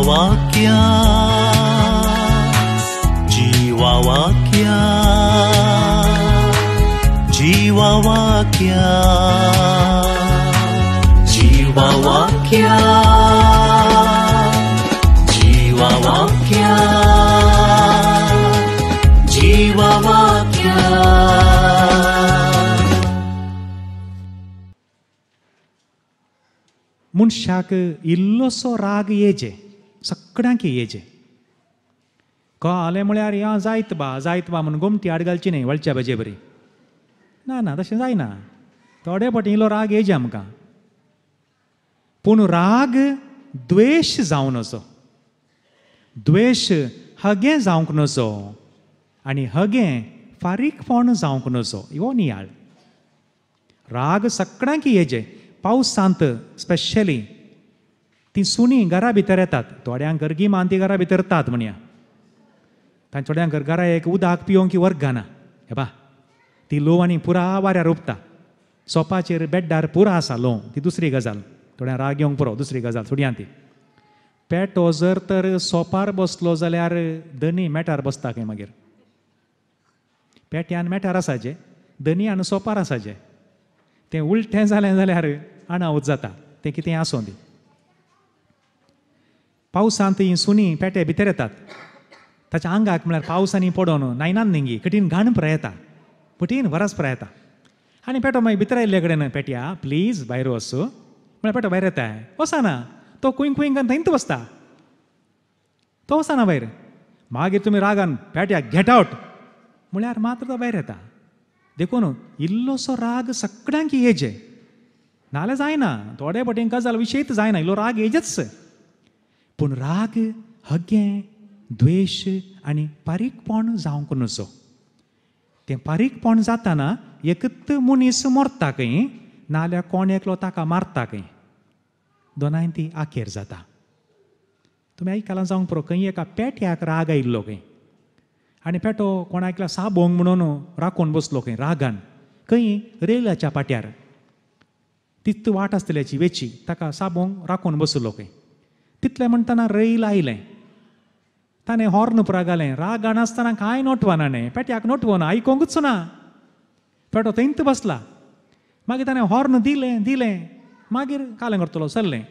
जीवावाक्या जीवावाक्या जीवावाक्या जीवावाक्या जीवावाक्या जीवावाक्या. मनशाक इल्लोसो राग येजे, सगळ्यांक येजे. कळ्ळें म्हळ्यार या जायत बा म्हणून गोमटी आड घालची न्ही वळच्या बजे बरी. ना तशें जायना. थोडे फावटी इल्लो राग येजे आमकां. पूण राग द्वेश जावन नजो. द्वेश हगें जावंक नजो आनी हगें फारीकपण जावंक नजो. हो नियाळ. राग सगळ्यांक येजे. पावसांत स्पेशली ती सुणी घरा भितर येतात. थोड्यांक घर गिमान ती घरा भितर येतात म्हणया. तांच्या थोड्यांक घरा एक उदक पिवंक वर्ग घाना. हे पा ती लोव आनी पुरा वाऱ्यार ओपता. सोपाचेर बेड्डार पुरा आसा लोव. ती दुसरी गजाल. थोड्या राग येवंक पुरो दुसरी गजाल थोड्यां ती. पेटो जर तर सोपार बसलो जाल्यार दनी मेटार बसता खंय मागीर. पेट्यान मेटार आसाचे, दनयान सोपार आसाचे. तें उलटें जालें जाल्यार अणावत जाता. तें कितें आसूं दी. पावसांत ही सुणी पेटे भितर येतात. ताच्या आंगाक म्हळ्यार पावसांनी पडोन नायनान न्ही कठीण घाण पुराय येता. कठीण वरस पुराय येता. आनी पेटो मागीर भितर आयिल्ले कडेन पेट्या प्लीज भायर वच म्हळ्यार पेटो भायर येता. वचना. तो कुंक कुंक करून थंयच बसता. तो वचना भायर. मागीर तुमी रागान पेट्याक गेट आवट म्हळ्यार मात्र तो भायर येता. देखून इल्लोसो राग सगळ्यांक येजे. नाल्यार जायना. थोडे फावटी गजाल विशयीत जायना. इल्लो राग येजेच. पूण राग हगें द्वेश आनी पारीकपण जावंक नजो. तें पारीकपण जाताना एकच मनीस मरता खंय नाल्यार कोण एकलो ताका मारता खंय. दोनांय ती आखेर जाता. तुमी आयकलां जावंक पुरो खंय एका पेट्याक राग आयिल्लो खंय. आनी पेटो कोण आयकला साबोंग म्हणून राखून बसलो खंय रागान. खंय रेलाच्या पाट्यार. तित वाट आसतल्याची वेची ताका साबोंग राखून बसलो खंय. तितलें म्हणटना रैल आयलें. ताणें हॉर्न पुरा घालें. रागान आसतना कांय नोटवना न्ही. पेट्याक नोटवना आयकोंकूच ना. पेटो थंयच बसला. मागीर ताणें हॉर्न दिलें. मागीर कालें करतलो चल्लें.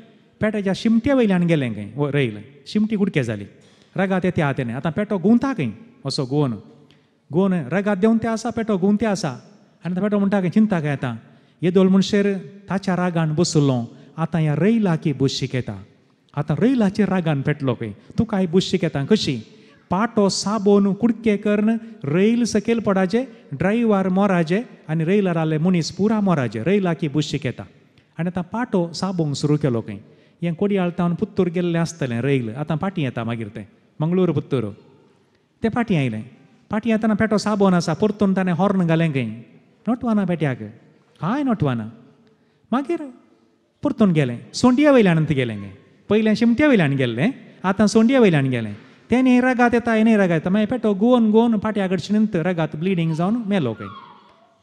पेट्याच्या शिमट्या वयल्यान गेलें खंय रैल. शिमटी कुडके जाली. रगात येते हा तेणें. आतां पेटो गुंवता खंय असो गोवन रगात देंवन ते आसा पेटो गुंवते आसा. आनी तो पेटो म्हणटा खंय चिंता काय आतां येदोळ मनशेर ताच्या रागान बसलो. आतां ह्या रैलाकी बुश्शीक येता. आतां रैलाचेर रागान पेटलो खंय. तुका बुश्शीक येता कशी. पाटो साबोन कुडके करून रैल सकयल पडाचे. ड्रायव्हर मोराचे आनी रैलार आसले मनीस पुरा मोराचे. रैलाकी बुश्शीक येता. आनी आतां पाटो साबोंक सुरू केलो खंय. हें कोडयाळटावन पुत्तूर गेल्लें आसतलें रैल. आतां फाटीं येता मागीर तें मंगळूर पुत्तूर. तें फाटीं आयलें. फाटीं येताना पेटो साबोन आसा. परतून ताणें हॉर्न घालें खंय. नोटवना पेट्याक. कांय नोटवना. मागीर परतून गेलें. सोंडये वयल्यान गेलें खंय. पयलें शिमट्या वयल्यान गेल्लें. आतां सोंडये वयल्यान गेलें. तेणी रगात येता हेणें रगात येता. मागीर पेटो गोवन फाट्या कडच्यान रगात ब्लिडींग जावन मेलो खंय.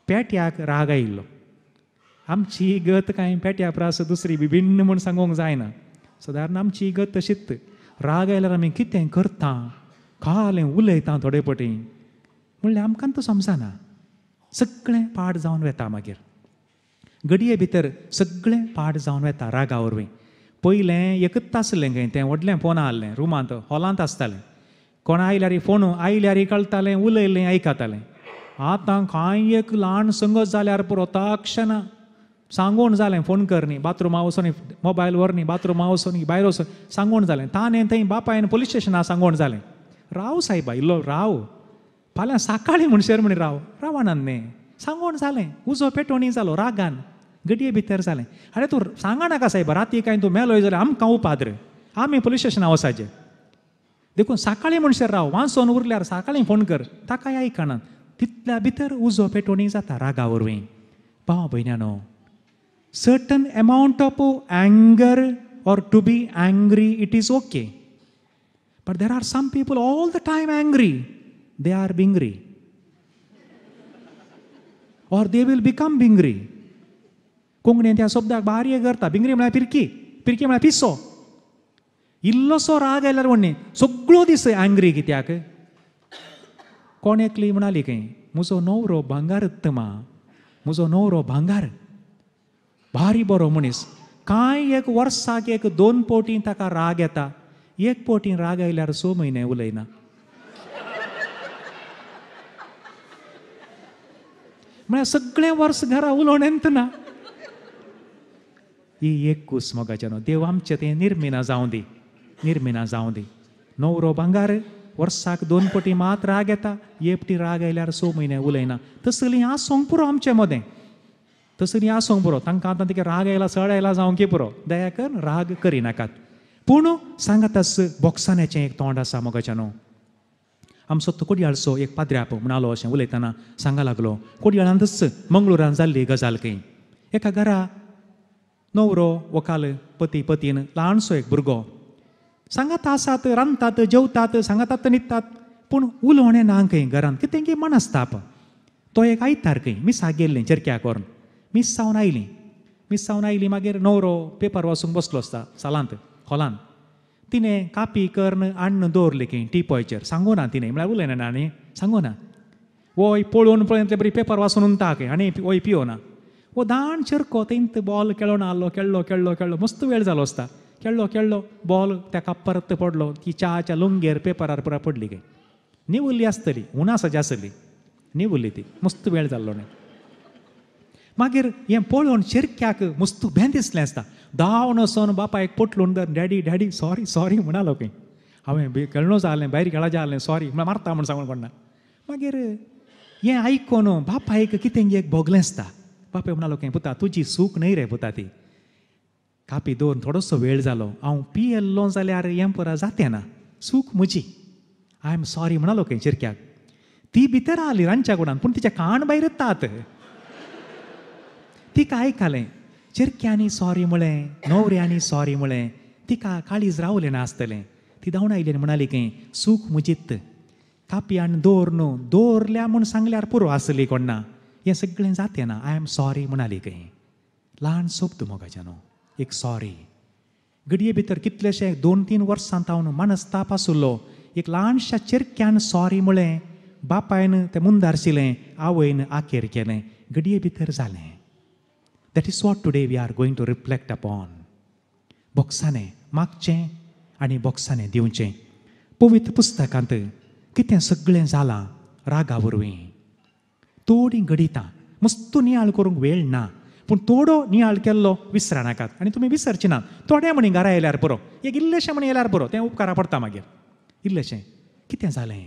पेट्याक राग आयिल्लो. आमची गत कांय पेट्या प्रास दुसरी भिन्न म्हूण सांगूंक जायना. सादारण आमची गत तशीच. राग आयल्यार आमी कितें करता कालें उलयता थोडे फावटी म्हणल्यार आमकां तो समजना. सगळें पाड जावन वेता मागीर. घडये भितर सगळें पाड जावन वेता रागा वरवीं. पयलें एकच आसलें खंय तें व्हडलें फोन आहलें रुमांत हॉलांत आसतालें. कोण आयल्यार फोन आयल्यार कळटालें उलयलें आयकतालें. आतां कांय एक ल्हान संगत जाल्यार पुरो तक्षण सांगून जालें फोन कर न्ही बाथरुमा वचून मोबायल व्हर न्ही बाथरुमा वचून भायर वचून सांगून जालें. ताणें थंय बापायन पुलीस स्टेशनार सांगून जालें. राव सायबा इल्लो राव. फाल्यां सकाळीं म्हणसर म्हण रावणान न्ही सांगून जालें. उजो पेटोवणी जालो रागान. गडये भितर जालें. आरे तूं सांगा नाका सायबा राती कांय तूं मेलोय जाल्यार आमकां उपाद्र. आमी पुलीस स्टेशनार वचाचें. देखून सकाळीं म्हणसर राव. वांसोन उरल्यार सकाळीं फोन कर. ताकाय आयकनात. तितल्या भितर उजो पेटोवणी जाता रागा वरवीं. भाव भयण्यानो certain amount of anger or to be angry it is okay. But there are some people all the time angry. They are bingri. Or they will become bingri. कोंकणीन त्या शब्दाक बारीक करता. बिंगरी म्हळ्यार पिरकी. पिरकी म्हळ्यार पिसो. इल्लोसो राग आयल्यार म्हणणे सगळो दीस एंग्री कित्याक. कोण एकली म्हणाली खंय, म्हजो न्हवरो भांगार मा, म्हजो न्हवरो भांगार, भारी बरो मनीस. कांय एक वर्साक 1-2 पोटी ताका राग येता, 1 पोटी राग आयल्यार 6 म्हयने उलयना. म्हळ्यार सगळें वर्स घरा उलोवण्यांत ना. ही एक कूस मोगाचें न्हू. देव आमचें तें निर्मिना जावं दी, निर्मिना जावं दी. न्हवरो भांगार, वर्साक 2 पोटी मात राग येता, 1 पोटी राग आयल्यार 6 म्हयने उलयना. तसली आसूंक पुरो आमचें मदें, तसली आसूंक पुरो. तांकां आतां तिका राग आयला, चड आयला जावं की पुरो, दया कर राग करिनाकात. पूण सांगातास बोक्सान्याचें एक तोंड आसा मोगाचें न्हू. आमचो तो कोडयाळचो एक पाद्र्याप म्हणालो अशें उलयतना सांगा लागलो, कोडयाळांतच मंगळुरान जाल्ली गजाल खंय. एका घरा न्हवरो व्हंकाल पतीन ल्हानसो एक भुरगो. सांगात आसात, रांदतात, जेवतात, सांगातात न्हिदतात, पूण उलोवणें ना खंय घरांत. कितें की मनस्ताप. तो एक आयतार खंय मिसाक गेल्लें चेरक्याक व्हरून. मिस जावन आयली. मागीर न्हवरो पेपर वाचूंक बसलो आसता सालांत हॉलांत. तिणें कापी कर्ण अन्न दवरलें खंय टिपॉयचेर. सांगू ना तिणें, म्हळ्यार उलयना ना आनी सांगू ना. वोय पळोवन बरी पेपर वाचून उरता खंय आनी वोय पिवना. वो दाण चिरको तेंत बॉल खेळोन आसलो, खेळ्ळो मस्त वेळ जालो आसता. खेळ्ळो बॉल त्या परत पडलो. ती च्याच्या लुंगेर पेपरार पुरा पडली खंय. निवुल्ली आसतली, उनासाची आसली, निवुल्ली ती. मस्त वेळ जाल्लो न्ही. मागीर हें पळोवन चिरक्याक मस्त भें दिसलें आसता. धांवन वचोन बापायक पटलून डॅडी सॉरी म्हणालो खंय. हांवें खेळणो जालें, भायर खेळा जालें, सॉरी म्हळ्यार मारता म्हण सांगून कोणा. मागीर हें आयकोन बापायक कितें एक भोगलें आसता. बापाय म्हणालो खंय, पुता तुजी सूख न्हय रे पुता ती. कापी दवरून थोडोसो वेळ जालो, हांव पियेल्लो जाल्यार हें पुरा जातें ना, सूख म्हजी. आय एम सॉरी म्हणालो खंय चिरक्याक. ती भितर आली रांदच्या कुडांत, पूण तिच्या कान भायर येतात. तिका आयकलें चिरक्यांनी सॉरी म्हळें, न्हवऱ्यांनी सॉरी म्हळें. तिका काळीज रावलें नासतलें. ती धांवन आयली आनी म्हणाली खंय, सूख म्हजीत. कापी आनी दवर न्हू, दवरल्या म्हूण सांगल्यार पुरो आसली कोण ना. हें सगळें जातें ना, आय एम सॉरी म्हणाली खंय. ल्हान शब्द मोगाचें न्हू, एक सॉरी. घडये भितर कितलेशे 2-3 वर्सां तावन मनस्ताप आसुल्लो. एक ल्हानशा चिरक्यान सॉरी म्हळें. बापायन तें मुंदारशिलें, आवयन आखेर केलें. घडये भितर जालें. That is what today we are going to reflect upon. बोक्साने मागचें आनी बोक्साने दिवचें. पवित्र पुस्तकांत कितें सगळें जालां रागा वरवीं. थोडी घडितां मस्त नियाळ करूंक वेळ ना, पूण थोडो नियाळ केल्लो विसरनाकात. आनी तुमी विसरचे नात. थोडे म्हणी घरा येयल्यार पुरो, एक इल्लेशें म्हणी येयल्यार पुरो, तें उपकारा पडटा मागीर. इल्लेशें कितें जालें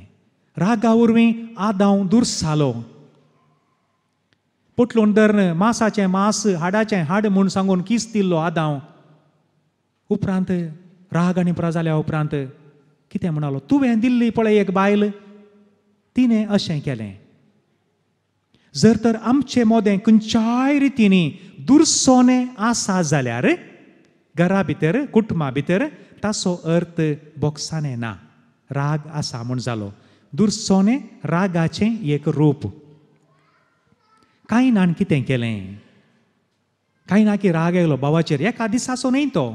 रागा वरवीं आदांव दुर्सालो. पटलून धरन मांसाचें मांस, हाडाचें हाड म्हूण सांगून किस दिल्लो आदांव. उपरांत राग आनी पुरा जाल्या उपरांत कितें म्हणालो, तुवें दिल्ली पळय एक बायल, तिणें अशें केलें. जर तर आमचें मोदें खंयच्याय रितीनी दुर्सोनें आसा जाल्यार घरा भितर कुटुंबा भितर ताचो अर्थ बोक्साने ना, राग आसा म्हूण जालो. दुर्सोनें रागाचें एक रूप. कायनान कितें केलें, कायनाकी राग येयलो भावाचेर. एका दिसाचो न्हय तो,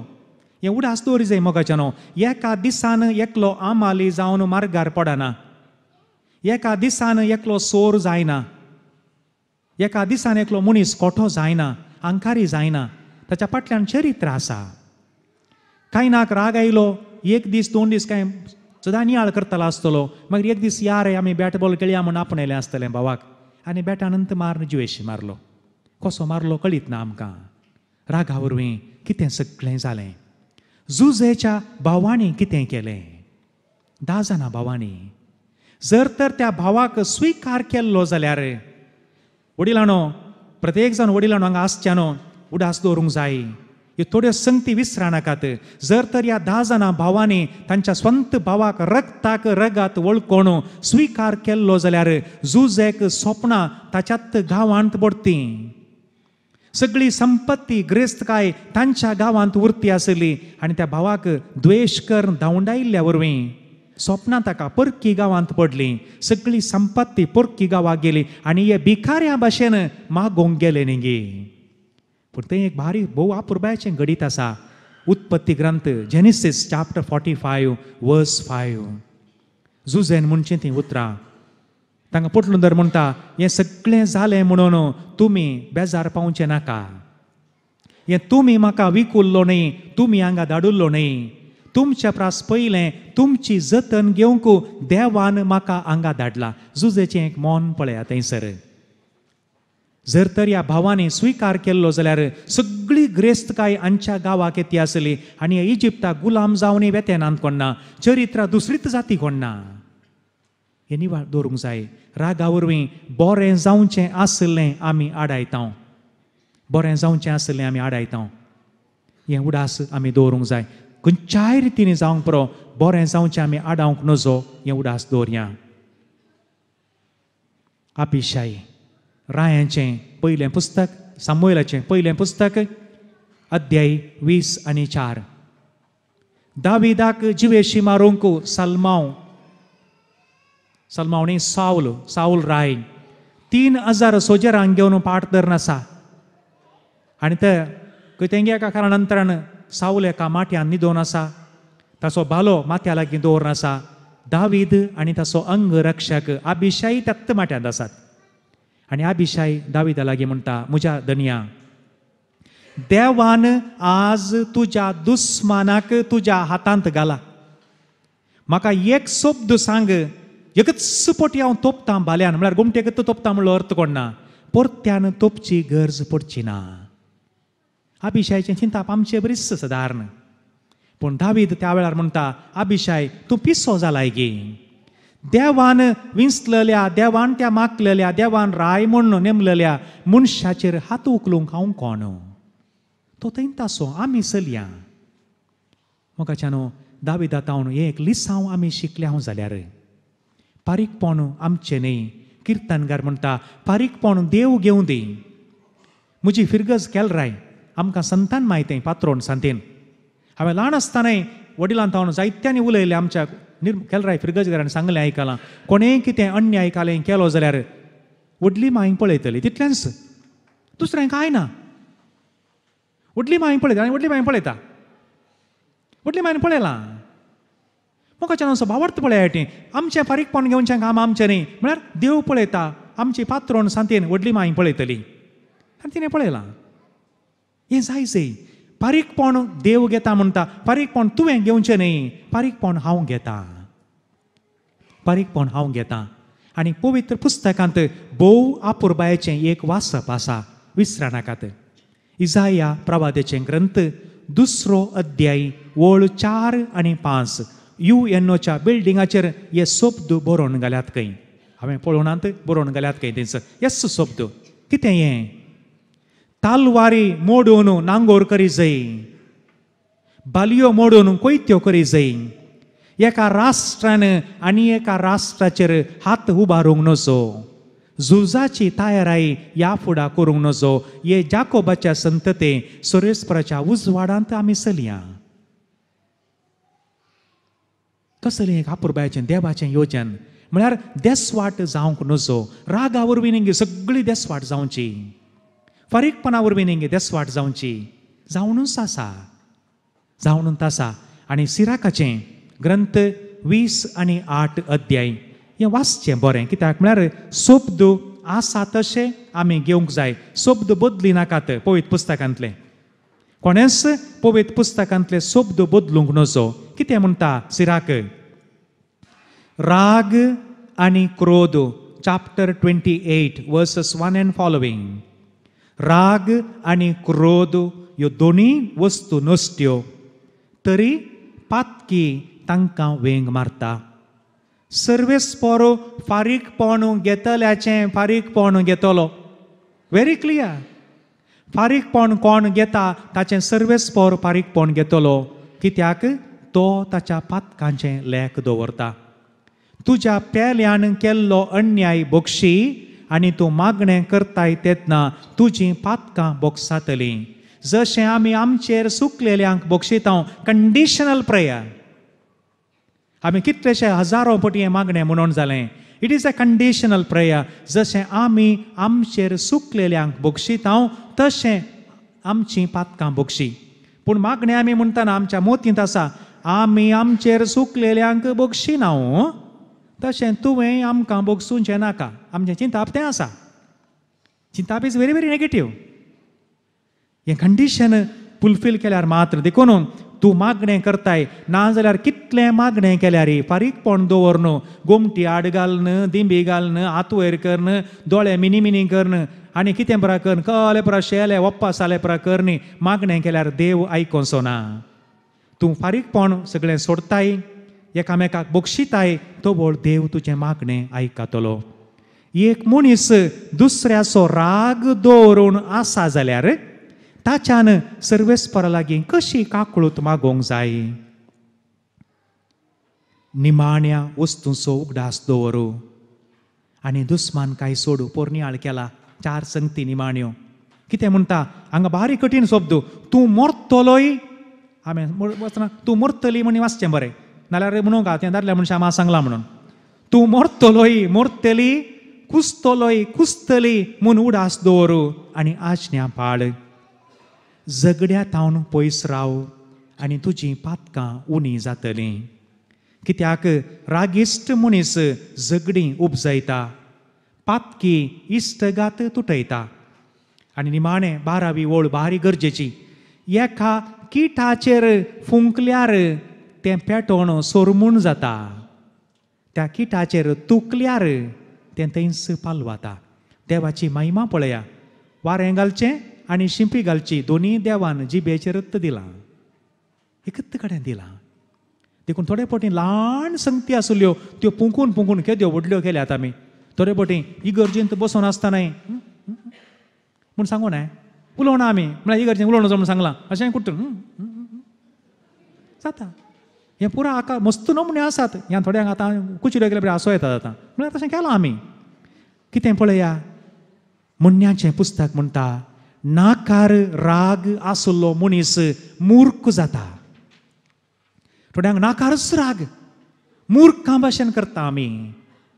हें उडास दवरी जाय मोगाचें न्हू. एका दिसान एकलो आमाली जावन मार्गार पडना. एका दिसान एकलो सोर जायना. एका दिसान एकलो मनीस कोठो जायना, आंकारी जायना. ताच्या फाटल्यान चरित्र आसा. कायनाक राग आयलो, 1 दीस 2 दीस काय सदां नियाळ करतलो आसतलो. मागीर एक दीस या रे आमी बॅट बॉल खेळया म्हूण आपणयलें आसतलें भावाक. आनी बॅटानंत मारून जुवेशी मारलो. कसो मारलो कळीत ना आमकां. रागा वरवीं कितें सगळें जालें. जुजेच्या भावांनी कितें केलें. 10 जाणां भावांनी. जर तर त्या भावाक स्विकार केल्लो जाल्यार वडिलांनो, प्रत्येक जाण वडिलांनो हांगा आसच्या न्हू, उडास दवरूंक जाय. ह्यो थोड्यो संगती विसरनाकात. जर तर ह्या 10 जाणां भावांनी तांच्या स्वंत भावाक रगताक रगात वळखून स्विकार केल्लो जाल्यार जुजेक स्वप्नां ताच्यात गांवांत पडतीं. सगळी संपत्ती ग्रेस्तकाय तांच्या गांवांत उरती आसली. आनी त्या भावाक द्वेश करून धांवडायिल्ल्या वरवीं स्वप्नां ताका परकी गांवांत पडलीं. सगळी संपत्ती परकी गांवांत गेली आनी हे भिकाऱ्या भाशेन मागोवंक गेले न्ही गे. पूण तें एक भारी भोव अपुरबायचें घडीत आसा. उत्पन्न उत्पत्ती ग्रंथ जेनेसिस चॅप्टर 45 वर्स 5. जुझेन म्हणचे ती उतरां तांकां पटलून धर म्हणटा, हें सगळें जालें म्हणून तुमी बेजार पावचे नाका. हें तुमी म्हाका विकुल्लो न्ही, तुमी हांगा धाडुल्लो न्ही. तुमच्या प्रास पयलें तुमची जतन घेवंक देवान म्हाका हांगा धाडला. जुझेचें एक मोन पळयात थंयसर. जर तर ह्या भावांनी स्विकार केल्लो जाल्यार सगळी ग्रेस्तकाय हांच्या गांवाक येती आसली आनी इजिप्ताक गुलाम जावन वेतेन कोणना, चरित्रां दुसरीच जाती कोणना. हें निवाळ दवरूंक जाय. रागा वरवीं बरें जावचें आसलें आमी आडायतां, बरें जावचें आसलें आमी आडायतां. हें उडास आमी दवरूंक जाय. खंयच्याय रितीन जावंक पुरो, बरें जावचें आमी आडावंक नजो, हें उडास दवरया. अभिशाय रायांचें पयलें पुस्तक, सामुएलाचें पयलें पुस्तक, अध्याय 20 आनी 4. दाविदाक जिवेशी मारूंक सलमाव न्ही, साऊल राय 3000 सोजरांक घेवन पाट धरून आसा. आनी ते खंय एका कारणा साऊल एका माथ्यान न्हिदोवन आसा. ताचो बालो माथ्या लागीं दवरून आसा. दावीद आनी ताचो अंगरक्षक अभिशाय त्याच माथ्यांत आसात. आनी अभिशाय दाविदा लागीं म्हणटा, म्हज्या धनया, देवान आज तुज्या दुस्मानाक तुज्या हातांत घाला. म्हाका एक शब्द सांग, एकच पटी हांव तोपतां भाल्यान, म्हळ्यार गुमटेकच तोपतां म्हणलो अर्थ कोणना, परत्यान तोपची गरज पडची ना. अभिशायचें चिंताप आमचें बरीच सदारण. पूण दावीद त्या वेळार म्हणटा, अभिशाय तूं पिसो जालाय गे. देवान विंचलेल्या, देवान त्या मागलेल्या, देवान राय म्हूण नेमलेल्या मनशाचेर हात उखलूंक हांव कोण? तो थंय तासो आमी चलया. मोगाच्यानो दावीदा तावन एक लिसांव आमी शिकल्या जाल्यार पारीकपण आमचें न्ही. किर्तनकार म्हणटा, पारीकपण देव घेवं दी. म्हजी फिरगज केलराय आमकां संतान माहिती पात्रोन सांतेन. हांवें ल्हान आसतानाय वडिलांत हांव जायत्यांनी उलयलें आमच्या केलराय फिरगजगारान सांगलें आयकलां. कोणेंय कितें अन्याय कालें केलो जाल्यार व्हडली मांय पळयतली, तितलेंच, दुसरें कांय ना. व्हडली मांय पळयता आनी व्हडली मांय पळयता. व्हडली मांयन पळयलां. मोगाच्यान असो भावार्थ पळयाटी. आमचें फारीकपण घेवचें काम आमचें न्ही, म्हळ्यार देव पळयता. आमची पात्रोन सांतेन व्हडली मांय पळयतली आनी तिणें पळयलां. हें जायचें. पारीकपण देव घेता म्हणटा, पारीकपण तुवें घेवचें न्ही, पारीकपण हांव घेता. पारीकपण हांव घेता. आनी पवित्र पुस्तकांत भोव आपुरबायेचें एक वासप आसा, विसरा नाकात. इसाया प्रवादेचें ग्रंथ 2 अध्याय वळ 4 आनी 5. UNOच्या बिल्डिंगाचेर हे शब्द बरोवन घाल्यात खंय. हांवें पळोवनात बरोवन घाल्यात खंय थंयसर. येस शब्द कितें हें? तालवारी मोडून नांगोर करी जाय, बालयो मोडून कोयत्यो करी जाय. एका राष्ट्रान आनी एका राष्ट्राचेर हात उबारूंक नजो. झुजाची तयाराई ह्या फुडां करूंक नजो. हे जाकोबाच्या संतते सुरेस्पराच्या उजवाडांत आमी चलया. कसलें एक आपुरबायेचें देवाचें योजन. म्हळ्यार देसवाट जावंक नजो. रागा वरवीं न्ही सगळी देसवाट जावची. फारीकपणा वरवीं न्ही देसवाट जावची. जावनूच आसा. आनी सिराकाचें ग्रंथ 20 आनी 8 अध्याय हें वाचचें बरें. कित्याक म्हळ्यार शब्द आसा तशें आमी घेवंक जाय. शब्द बदली नाकात पवित्र पुस्तकांतले. कोणेच पवित्र पुस्तकांतले शब्द बदलूंक नजो. कितें म्हणटा सिराक? राग आनी क्रोध चॅप्टर 28 वर्सेस 1 and following. राग आनी क्रोध ह्यो दोनी वस्तू नसत्यो, तरी पातकी तांकां वेंग मारता. सर्वेस्पर फारीकपण घेतल्याचें फारीकपण घेतलो. Very clear. फारीकपण कोण घेता ताचें सर्वेस्पर फारीकपण घेतलो. कित्याक तो ताच्या पातकांचें लेख दवरता. तुज्या पेल्यान केल्लो अन्याय बक्षी आनी तूं मागणें करताय तेन्ना तुजीं पातकां बोगसातलीं. जशें आमी आमचेर सुकलेल्यांक बोगशिता, कंडिशनल प्रेयर. आमी कितलेशे हजारो पटी हें मागणें म्हणून जालें. It is a conditional prayer. जशें आमी आमचेर सुकलेल्यांक बोगशिता तशें आमचीं पातकां बोगशी. पूण मागणें आमी म्हणटाना आमच्या मोतींत आसा, आमी आमचेर सुकलेल्यांक बक्षिना तशें तुवें आमकां बगसूंचें नाका. आमचें चिंताप तें आसा. चिंताप इज व्हेरी व्हेरी नेगेटीव. हें कंडिशन फुलफील केल्यार मात्र देखून तूं मागणें करताय नाजाल्यार कितलें मागणें केल्यार फारीकपण दवरन, गोमटी आड घालन, दिंबी घालन, हात वयर करन, दोळे मिनी मिनी करन आनी कितें परा करन, कले परा शेले वप्पा साले परा करनी मागणें केल्यार देव आयकोसो ना. तूं फारीकपण सगळें सोडताय, एकामेकाक बक्षिताय, तो बोळ देव तुजें मागणें आयकतलो. एक मनीस दुसऱ्याचो राग दवरून आसा जाल्यार ताच्यान सर्वेस्परा लागीं कशी काकळूत मागोवंक जाय. निमाण्या वस्तूंचो उगडास दवरू आनी दुस्मान काय सोडू. पोरनियाळ केला 4 संगती निमाण्यो. कितें म्हणटा हांगा बारीक कठीण शब्द. तूं मरतलोय, हांवें वचना तूं मरतली म्हणी वाचचें बरें, नाल्यार म्हणूंक तें दादल्या मनशां म्हाका सांगलां म्हणून. तूं मरतलोय, मरतली, कुसतलोय, कुसतली म्हूण उडास दवरू आनी आज्ञा पाळ. झगड्यांतावन पयस राव आनी तुजीं पातकां उणी जातलीं. कित्याक रागिश्ट मनीस झगडीं उपजयता, पातकी इश्टगात तुटयता. आनी निमाणें 12वी ओळ भारी गरजेची. एका किटाचेर फुंकल्यार तें पेटोवन सोरमूण जाता, त्या किटाचेर तुकल्यार तें थंयच पालवाता. देवाची महिमा पळया. वारें घालचें आनी शिंपी घालची दोनी देवान जिबेचेर रत्त दिलां, एकच कडेन दिलां. देखून थोडे फावटी ल्हान संगती आसल्यो त्यो पुंकून पुंकून केद्यो व्हडल्यो केल्यात आमी. थोडे फावटी इगर्जेंत बसून आसतनाय म्हूण सांगू नाय, उलोवना आमी म्हळ्यार इगर्जेंत उलोवना म्हूण सांगलां अशें कुट्टून जाता. हें पुरो आकार मस्त नमुने आसात. ह्या थोड्यांक आतां कुचिड्यो केल्या आसो येता जाता म्हळ्यार तशें केलां आमी. कितें पळया, म्हणण्याचें पुस्तक म्हणटा नाकार राग आसलो मनीस मूर्ख जाता. थोड्यांक नाकारच राग, मूर्खा भाशेन करता आमी.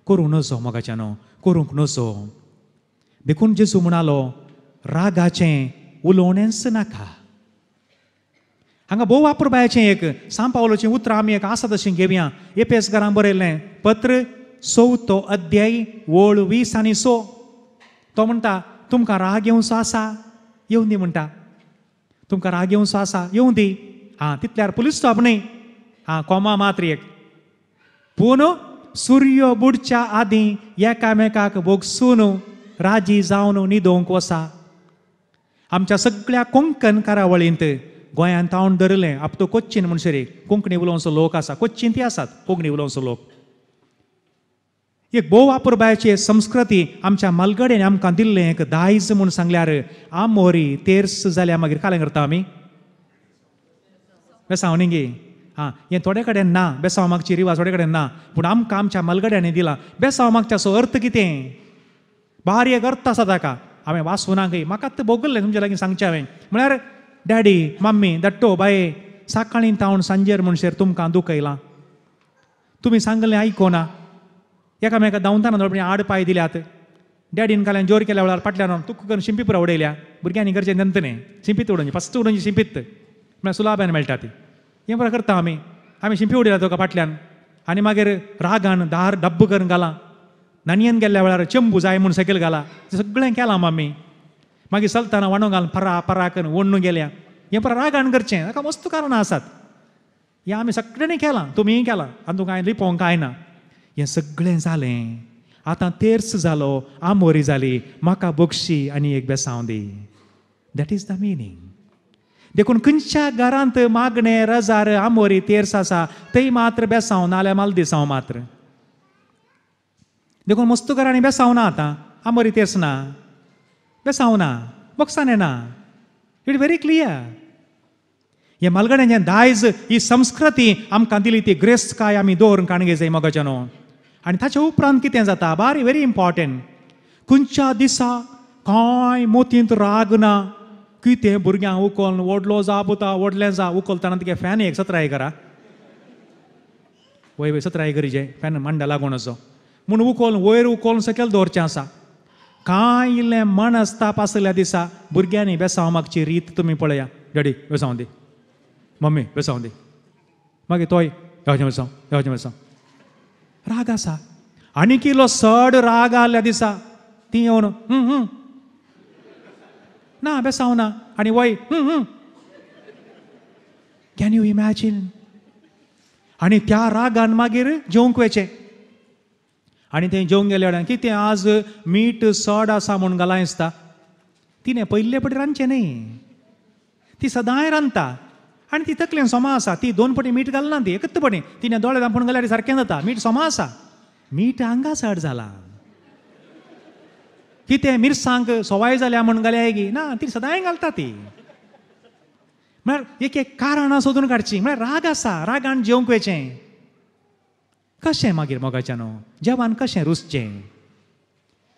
करूं नजो मोगाच्यानो, करूंक नजो. देखून जेजू म्हणालो रागाचें उलोवणेंच नाका. हांगा भोव वापरपाचें एक सांत पावलोचें उतर आमी एक आसा तशें घेवया. एपेसकारांक बरयल्लें पत्र 4 अध्याय ओळ 20 आनी 6. तो म्हणटा तुमकां राग येवचो आसा, येवं दी म्हणटा. तुमकां राग येवचो आसा, येवं दी. तितल्यार पुलीस स्टॉप न्ही, कोमा मात्र एक. पूण सूर्य बुडच्या आदीं एकामेकाक बोगसून राजी जावन न्हिदोवंक वसा. आमच्या सगळ्या कोंकण कारावळींत गोंयांत तावन धरलें आप तो कोच्चीन म्हणसर कोंकणी उलोवचो लोक आसा. कोच्चीन ती आसात कोंकणी उलोवचो लोक. एक भोव वापरपाची संस्कृती आमच्या मालगडेन आमकां दिल्लें एक दायज म्हूण सांगल्यार आमोरी तेर्स जाल्यार मागीर कालें करता आमी बेसांव न्ही गे. हें थोडे कडेन ना, बेसांव मागची रिवाज थोडे कडेन ना, पूण आमकां आमच्या मालगड्यांनी दिला. बेसांव मागच्याचो अर्थ कितें? भारी एक अर्थ आसा ताका. हांवें वाचूना गे, म्हाका आतां भोगल्लें तुमच्या लागीं सांगचें हांवें. म्हळ्यार डॅडी मम्मी धाडटो बाये सकाळीं तावन सांजेर म्हणसर तुमकां दूख येयलां, तुमी सांगलें आयकोना, एकामेका धांवताना थोडे आड पांय दिल्यात, डॅडीन काल्यान जोर केल्या वेळार फाटल्यान तुक करून शिंपी पुरा उडयल्या. भुरग्यांनी गरजेन दंतने शिंपीत उडोवची, फस्ट उडोवची शिंपीत म्हळ्यार सुलाब्यान मेळटा ती. हें बरें करता आमी. आमी शिंपी उडयल्या तुका फाटल्यान आनी मागीर रागान दार डब्ब करून घालां. नानयेन गेल्ल्या वेळार चंबू जाय म्हूण सकयल घाला. सगळें केलां आमी. मागीर चलतना वांडो घालून परा परा करून ओडून गेल्या. हें परा रागान करचें, ताका मस्त कारणां आसात. हें आमी सगळ्यांनी केलां, तुमीय केलां, आनी तुका हांवें लिपोवंक कांय ना. हें सगळें जालें. आतां तेर्स जालो, आमोरी जाली, म्हाका बक्षी आनी एक बेसांव दी. That is the meaning. देखून खंयच्या घरांत मागणें रजार आमोरी तेर्स आसा थंय मात्र बेसांव नाल्यार मालदिसांव मात्र. देखून मस्त घरांनी बेसांव ना, आतां आमोरी तेर्स ना, बेसांव ना, बक्षांनी ना. It very clear. हे मालगड्यांचें दायज ही संस्कृती आमकां दिली ती ग्रेस्त आमी दवरून काणगे जाय मोगाच्यानो. आनी ताच्या उपरांत कितें जाता बारी व्हेरी इम्पॉर्टंट. खंयच्या दिसा कांय मोतींत राग ना, कितें भुरग्यांक उखोवन व्हडलो जा पुता व्हडलें जा उखलतना तुगे फॅन एक 17 करा वय 17 करीचे फॅन मांडा लागून असो म्हूण उखोवन वयर उखोवन सकयल दवरचें आसा. कांय इल्लें मन आसता आसलेल्या दिसा भुरग्यांनी बेसांव मागची रीत तुमी पळया. डॅडी बेसांव दी, मम्मी बेसावून दी मागीर तोय येवचें बेसांव राग आसा आनी किलो चड राग आल्या दिसा ती येवन ना बेसांव ना आनी वय कॅन यू इमॅजीन आनी त्या रागान मागीर जेवंक वेचें आनी थंय जेवंक गेले कडेन कितें आज मीठ चड आसा म्हूण घालां दिसता तिणें पयले पटी रांदचें न्ही ती सदांय रांदता आनी ती तकलेन सोमा आसा ती 2 पटी मीठ घालना ती एकच पटी तिणें दोळे धांपून घाल्यार सारकें जाता मीठ सोमा आसा मीठ आंगा चड जाला कितें मिरसांग सवाय जाल्या म्हूण घाल्या गी ना ती सदांय घालता ती म्हळ्यार एक कारणां सोदून काडची म्हळ्यार राग आसा रागान जेवंक वेचें कशें मागीर मोगाच्यान जेवण कशें रुचचें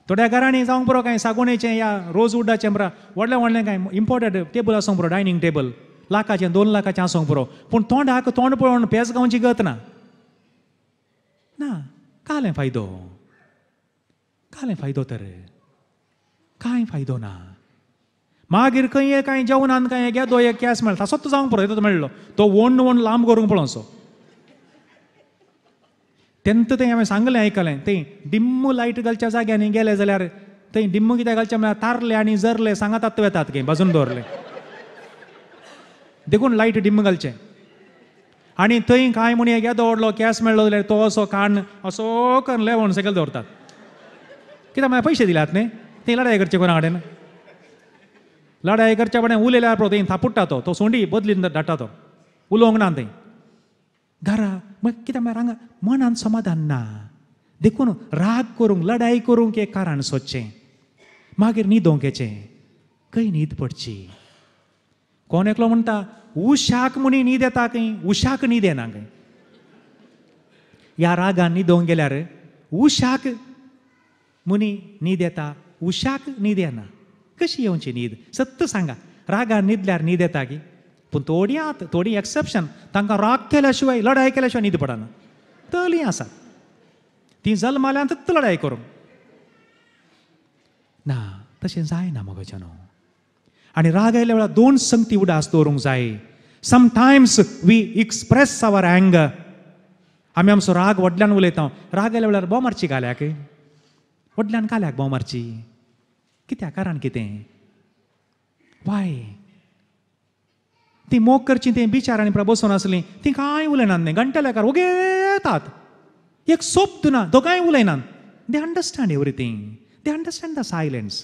थोड्या घरांनी जावंक पुरो कांय सागोणेचें या रोज वुडाचें पुरो व्हडलें व्हडलें कांय इम्पोर्टंट टेबल आसूंक पुरो डायनींग टेबल लाखाचें 2 लाखाचें आसूंक पुरो पूण तोंडाक तोंड पळोवन पेज गावची गत ना कालें फायदो तर कांय फायदो ना मागीर खंय कांय जेवणान कांय घेदो एक केस मेळटा सोत्तो जावंक पुरो येतो मेळ्ळो तो वोंड लांब करूंक पळोवचो तेन्ना थंय हांवें सांगलें आयकलें थंय डिम्म लायट घालच्या जाग्यांनी गेले जाल्यार थंय डिम्म कितें घालचें म्हळ्यार तारले आनी जरले सांगात वेतात खंय बाजून दवरले देखून लायट डिम्म घालचें आनी थंय कांय म्हूण येदो व्हडलो केस मेळ्ळो जाल्यार तो असो काण असो करून लेवून सकयल दवरतात कित्याक म्हळ्यार पयशे दिल्यात न्ही थंय लढाई करचें कोणा कडेन लढाई करच्या फुडें उलयल्यार पळय थंय थापुट्टा तो सोंडी बदलीन धाडटा तो उलोवंक ना थंय घरा मग कित्याक म्हळ्यार हांगा मनान समाधान ना देखून राग करूंक लढाई करूंक एक कारण सोदचें मागीर न्हिदोंक येचें खंय न्हीद पडची कोण एकलो म्हणटा उशाक मुनी न्हीद येता खंय उशाक न्हीद येना खंय ह्या रागान न्हिदोंक गेल्यार उशाक मुनी न्हीद येता उशाक न्हीद येना कशी येवची न्हीद सत्य सांगा रागान न्हिदल्यार न्हीद येता की पूण थोडी एक्सेप्शन तांकां राग केल्या शिवाय लढाई केल्या शिवाय न्हीद पडना तळी आसात ती जल्माल्यांत लढाई करूंक ना तशें जायना मोगाच्यान आनी राग आयल्या वेळार 2 संगती उडास दवरूंक जाय sometimes we express our anger आमी आमचो राग व्हडल्यान उलयता राग आयल्या वेळार बोव मारची काल्याक व्हडल्यान काल्याक बोव मारची कित्याक कारण कितें वाय ती मोग करची ते बिचारांनी बसून आसलीं ती कांय उलयनात न्ही घंटेलेकार उगेतात एक सोप्त ना दोगांय उलयनात they understand everything they understand the silence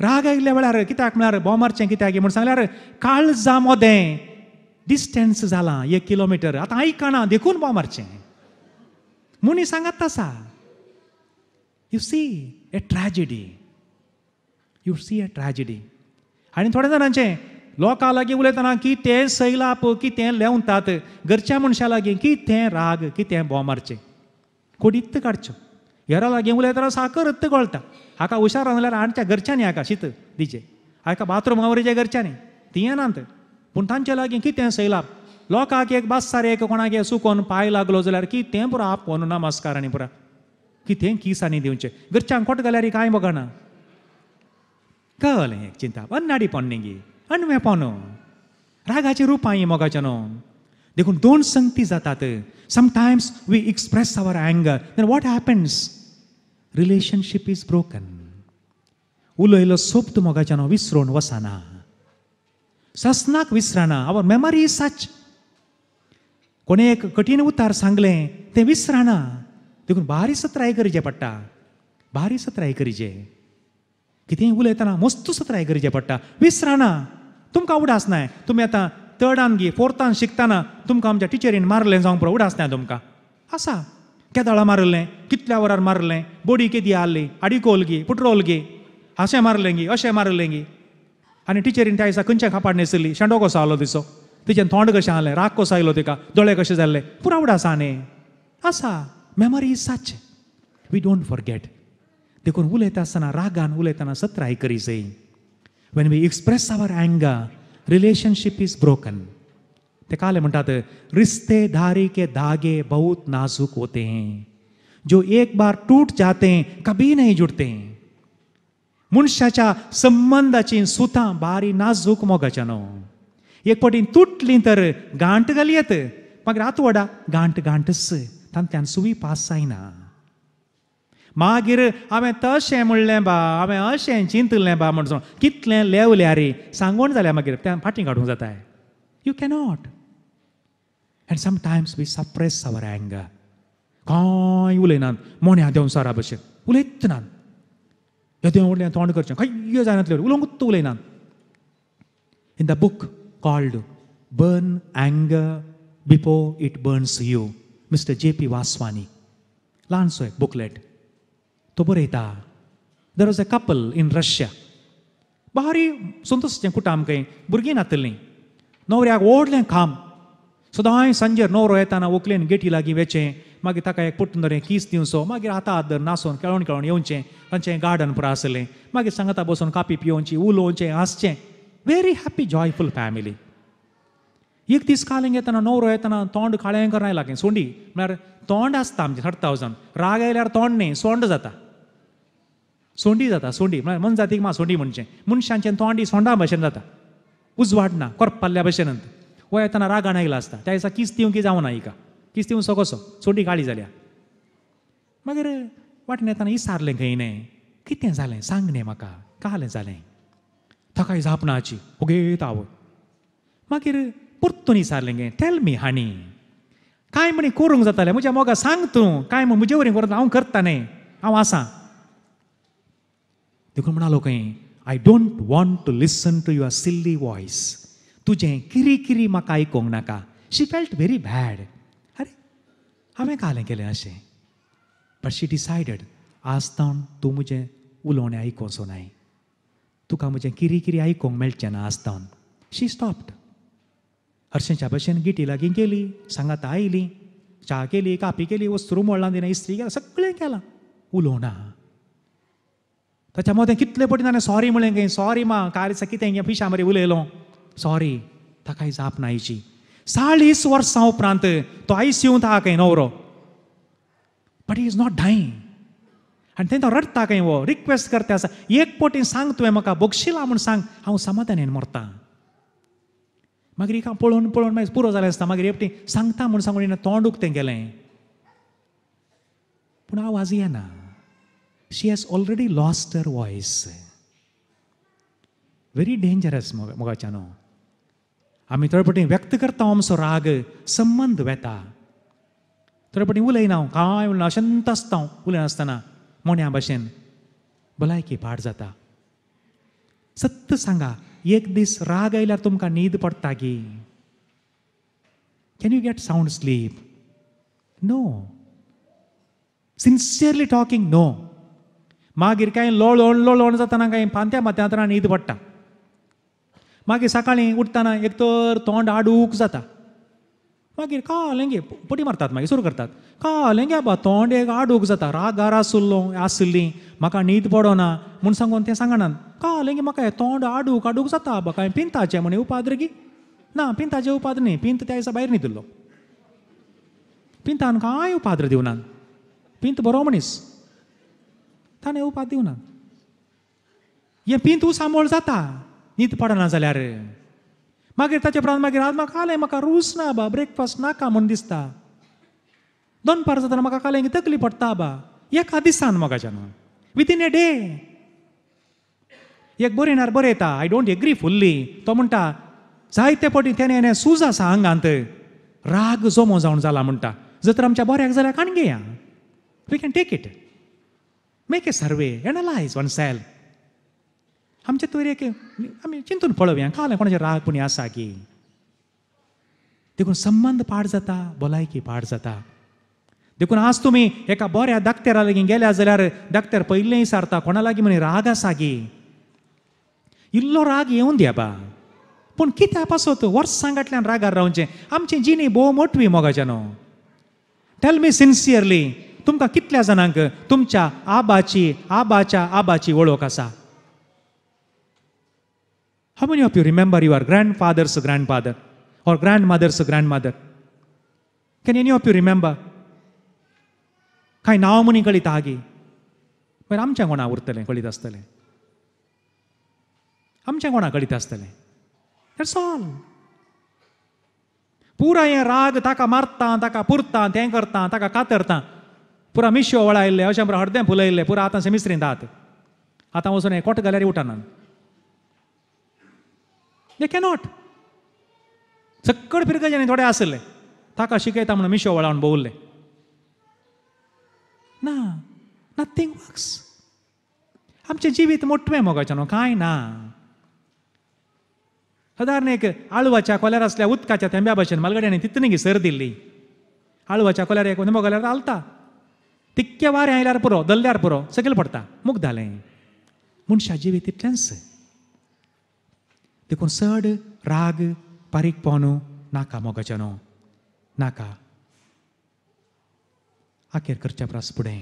राग आयिल्ल्या वेळार कित्याक म्हळ्यार बोव मारचें कित्याक म्हूण सांगल्यार काळजा मोदें डिस्टन्स जाला 1 किलोमिटर आतां आयकना देखून बोव मारचें मुनी सांगात आसा यू सी ए ट्रॅजेडी आनी थोड्या जाणांचें लोकां लागीं उलयतना कितें सैलाप कितें लेवतात घरच्या मनशां लागीं कितें राग कितें बोव मारचें कोडीत काडच्यो हेरा लागीं उलयतना साकर गळटा हाका हुशार जाल्यार आमच्या घरच्यांनी हाका शीत दिचे हाका बाथरूम आवरीच्या घरच्यांनी ती येनात पूण तांचे लागीं कितें सैलाप लोकांक एक बासार एक कोणाक सुकोन पांय लागलो जाल्यार कितें पुरो आपोवन नमस्कार आनी पुरा कितें किसांनी दिवचें घरच्यांक खोट घाल्यार कांय बगना कळ्ळें एक चिंता अन्नाडी पोन्नेगी अनवेपण रागाची रुपां ही मोगाच्यान देखून 2 संगती जातात sometimes we express our anger then what happens relationship is broken उलयलो सोप्त मोगाच्यान विसरून वसना ससनाक विसरना आवर मेमरी इज सच कोणे एक कठीण उतार सांगलें तें विसरना देखून बारीस ट्राय करचें पडटा बारीस ट्राय करचें कितेंय उलयतना मस्त ट्राय करचें पडटा विसरना तुमकां उडास नाय तुमी आतां 3rd गी 4th शिकतना तुमकां आमच्या टिचरीन मारलें जावंक पुरो उडास नाय तुमकां आसा केदाळां मारलें कितल्या वरार मारलें बॉडी केदी आहली आडिकोल गी पेट्रोल गी अशें मारलें गी अशें मारलें गी आनी टिचरीन त्या दिसा खंयच्या खापाड न्हेसली शेंडो कसो आहलो दिसो तिचें तोंड कशें आहलें राग कसो आयलो तिका दोळे कशे जाल्ले पुरा उडास आहा न्ही आसा memory is such we don't forget देखून उलयता आसतना रागान उलयतना सत्राय करी जाय when we express our anger relationship is broken ते काले म्हणटात रिश्तेदारी के धागे बहुत नाजुक होते हैं जो एक बार टूट जाते हैं कभी नहीं जुड़ते मनशाच्या संबंधाची सुतां बारी नाजूक मोगाच्यान एक पटीन तुटली तर गांठ घालयत मागीर आतवडा गांठ गांठच तांतल्यान सुवी पास जायना. मागीर हांवें तशें म्हणलें बा, हांवें अशें चिंतलें बा म्हणून कितलें लेवल्या रे सांगोण जाल्यार मागीर त्या फाटीं काडूंक जाता. You cannot. And sometimes we suppress our anger. कांय उलयनात मोन्या देंवसारा भशेन उलयतनात. ह्या देंवडलें तोंड करचें खंय जायनातलें उलोवंकूच उलयनात. In the book called burn anger before it burns you, mister J.P. Vaswani, ल्हानसो एक बुकलेट. तो बरयता, there was a couple in Russia. भारी संतोशें कुटाम खंय भुरगीं नातलीं. न्हवऱ्याक व्हडलें काम. सदांय सांजेर न्हवरो येताना व्हंकलेन गेटी लागीं वेचें, मागीर ताका एक पुट्टून धरून किस दिवचो, मागीर आतां धर नासून खेळोन खेळोन येवचें. तांचें गार्डन पुरो आसलें. मागीर सांगाता बसून कापी पिवोवची, उलोवचें, हांसचें. Very happy joyful family. एक दीस कालें येताना न्हवरो येताना तोंड काळें करून आयला खंय सोंडी. म्हळ्यार तोंड आसता आमचें 30,000. राग आयल्यार तोंड न्ही सोंड जाता. सोंडी जाता सोंडी. म्हळ्यार मन जातीक मा सोंडी म्हणचें. मनशांचें तोंड सोंडा भशेन जाता. उजवाडना करपाल्ल्या भशेन. वो येताना रागान आयला आसता. त्या दिसा किस दिवंक जावना हिका. किस दिवंक कसो सोंडी काळी जाल्या. मागीर वाटेन येताना विचारलें खंय न्ही कितें जालें सांग न्ही म्हाका कालें जालें. थाकाय जापनाची ओगेत आवय. मागीर परतून विचारलें गे टेल मी हाणी काय म्हणी करूंक जातालें म्हज्या मोगा सांग तूं काय म्हण म्हजे वरें करता हांव करता न्ही हांव आसां. देखून म्हणालो खंय I don't want to listen to your silly voice. तुजें किरी किरी म्हाका आयकोंक नाका. She felt very bad. अरे हांवें कालें केलें अशें. बट शी डिसायडेड आजतावन तूं म्हजें उलोवणें आयकोचो नाय. तुका म्हजें किरी किरी आयकोंक मेळचें ना आजतावन. शी स्टॉप्ड. हरशेच्या भशेन गिटी लागीं गेली. सांगाता आयली. च्या केली, कापी केली, वस्तू मोडलां दिना, इस्त्री केला, सगळें केलां. उलोवना. ताच्या मदें कितले पटी हांवें सॉरी म्हळें गे सॉरी मा काय दिसा कितें गे पिशा मरे उलयलो सॉरी. ताकाय जाप ना आयची. 40 वर्सां उपरांत तो ICUंत आहा खंय न्हवरो. But he is not dying. आनी थंय तो रडटा खंय वो रिक्वेस्ट करता आसा एक पटी सांग तुवें म्हाका बक्षिला म्हूण सांग हांव समाधानान मरतां. मागीर हिका पळोवन पळोवन मागीर पुरो जालें आसता. मागीर एकटी सांगता म्हूण सांगून तोंड उक्तें गेलें. पूण आवाज येना. She has already lost her voice. Very dangerous मोगाच्या न्हू. आमी थोडे पटी व्यक्त करता आमचो राग संबंद वेता. थोडे पटी उलयना कांय उलयना शांत आसता उलयनासतना मोन्या भशेन भलायकी पाड जाता. सत्य सांगा एक दीस राग आयल्यार तुमकां न्हीद पडटा गी. Can you get sound sleep? No. Sincerely talking no. मागीर कांय लोळोवन जातना कांय पांत्या माथ्यांत न्हीद पडटा. मागीर सकाळीं उठताना एक तर तोंड आडूक जाता. मागीर कालें गे पटी मारतात मागीर सुरू करतात कालें गे बा तोंड एक आडूक जाता. रागार आसली म्हाका न्हीद पडना म्हूण सांगून तें सांगनात. कालें गे म्हाका तोंड आडूक जाता बा काय पिंताचें म्हणे उपाद्र गी ना पिंताचें उपाद्र न्ही. पिंत त्या दिसा भायर न्हिदलो. पिंतान कांय उपाद्र दिवनात. पिंत बरो मनीस ताणें उपाद दिवनात. हें पिंत सांबळ जाता न्हीद पडना जाल्यार. मागीर ताचे उपरांत मागीर आज म्हाका कालें म्हाका रूच ना बा ब्रेकफास्ट नाका म्हूण दिसता. दनपार जाताना म्हाका कालें तकली पडटा बा. एका दिसान मोगाच्या न्हू विदीन ए डे. एक बरयणार बरयता आय डोंट एग्री फुल्ली. तो म्हणटा जायते पटी तेणें सूज आसा आंगांत राग जमो जावन जाला म्हणटा. जर तर आमच्या बऱ्याक जाल्यार काणगेया. We can take it. Make a survey analyse oneself. आमचे तोरेक आमी चिंतून पळोवया कालें कोणाचें राग पुणी आसा की. देखून संबंद पाड जाता भलायकी पाड जाता. देखून आज तुमी एका बऱ्या दाक्तेरा लागीं गेल्या जाल्यार दाक्तेर पयलें विचारता कोणा लागीं म्हणे राग आसा गी. इल्लो राग येवन दिया बा. पूण कित्या पासत वर्सांगांतल्यान रागार रावचें. आमचें जिणी भोव मोटवी मोगाचें न्हू. टेल मी सिन्सियरली तुमकां कितल्या जाणांक तुमच्या आबाची वळख आसा? How many of you remember your grandfather's grandfather or grandmother's grandmother? Can any of you remember? काय नांव म्हणी कळीत आहा गी. पण आमच्या कोणा उरतलें कळीत आसतलें. आमच्या कोणा कळीत आसतलें. That's all. पुरा हें राग ताका मारता, ताका पुरता, तें करता, ताका कातरता. पुरा मिश्यो वळायल्ले, अशें पुरा हळदें फुलयल्लें, पुरा आतां सेमिस्त्रींत आहात. आतां वचून हें कोट घाल्यार उठनात. दे कॅनॉट. सक्कड पिरगेच्यानी थोडे आसले, ताका शिकयता म्हणून मिश्यो वळावन भोंवल्ले. ना, नथींग वर्क्स. आमचें जिवीत मोठवें मोगाचें न्हू, कांय ना. सादारण एक आळवाच्या कोल्यार असल्या उदकाच्या थेंब्या भशेन मालगड्यांनी तितनी सर दिल्ली. आळवाच्या कोल्यार एक मोगल्यार आलता. तितके वारें आयल्यार पुरो, दल्ल्यार पुरो, सकयल पडटा, मूग जालें. मनशा जिवीत तितलेंच. देखून सड, राग, बारीकपण नाका मोगाचें न्हू, नाका. आखेर करच्या परस फुडें.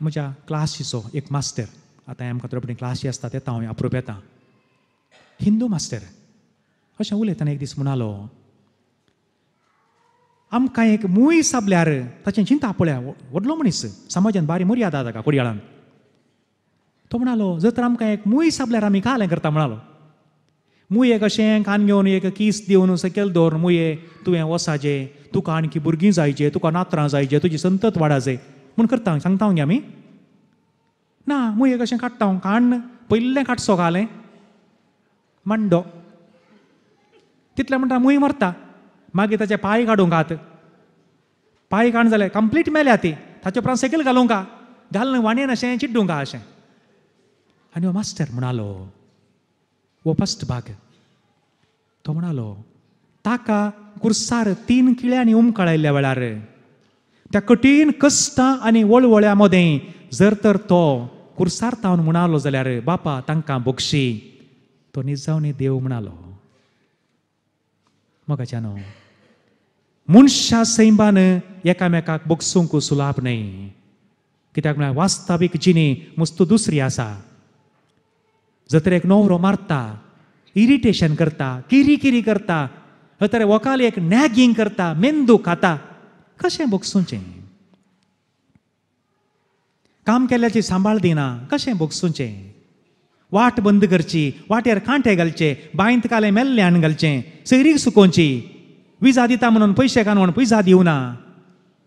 म्हज्या क्लासीचो एक मास्टर, आतां आमकां थोडे क्लासी आसता तें हांव अप्रूप येता, हिंदू मास्टर. अशें उलयतना एक दीस म्हणालो, आमकां एक मूय साबल्यार ताचें चिंता पळया, व्हडलो मनीस, समाजान बारी मर्यादा ताका कोडयाळान. तो म्हणालो, जर तर आमकां एक मूय साबल्यार आमी कालें करता म्हणालो. मुयेक अशें कान घेवन एक कीस दिवन सकयल दवर, मुये तुवें वसाचें, तुका आणकी भुरगीं जायचें, तुका नात्रां जायचें, तुजी संतत वाडाचें म्हूण करता, सांगता गे आमी. ना, मुयेक अशें काडटा, काण्ण पयलें काडसो घालें, मांडो. तितलें म्हणटा मूय मरता. मागीर ताचे पांय काडूंक घात. पांय काण जाले कंप्लीट मेल्या ती, ताचे उपरांत सकयल घालूंक घालून वाणयेन अशें चिड्डूंक अशें. आनी हो मास्टर म्हणालो, वो फस्ट भाग, तो म्हणालो, ताका कुर्सार 3 किळ्यांनी उमकळायल्ल्या वेळार, त्या कठीण कश्टां आनी वळवळ्या मदें जर तर तो कुर्सार तावन म्हणालो जाल्यार बापा तांकां बक्षी, तो निजावनी देव म्हणालो. मोगाच्यानो, मनशा सैमान एकामेकाक बगसूंक सुलाभ न्हय. कित्याक म्हळ्यार वास्तवीक जिणी मस्तू दुसरी आसा. जर तर एक न्हवरो मारता, इरिटेशन करता, किरी किरी करता, तर वकाल एक नॅगिंग करता, मेंदू खाता, कशें बगसूचें? काम केल्ल्याची सांबाळ दिना, कशें बगसूचें? वाट बंद करची, वाटेर कांटे घालचे, बांयंत कालें मेल्ल्यान घालचें, सैरीक सुकोवची, विजा दिता म्हणून पयशे काडून विजा दिवना,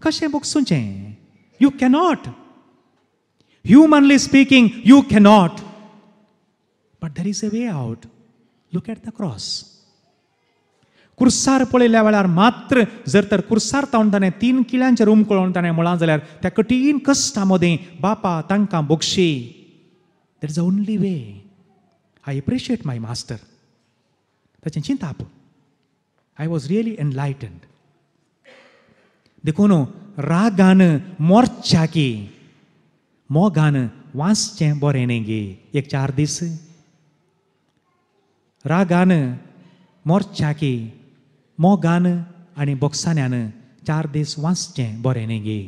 कशें बगसूचें? You cannot. Humanly speaking you cannot. But there is a way out. Look at the cross. कुर्सार पळयल्या वेळार मात्र जर तर कुर्सार तावन ताणें 3 किळ्यांचेर उमकळोवन ताणें म्हळां जाल्यार त्या कठीण कश्टा मदें बापा तांकां बक्षी. There is a only way. I appreciate my master. ताचें चिंताप. I was really enlightened. देखून रागान मोरच्या की मोगान वाचचें बरें न्ही गे. एक 4 दीस रागान मोरच्या की मोगान आनी बोक्सान्यान 4 दीस वाचचें बरें न्ही गे.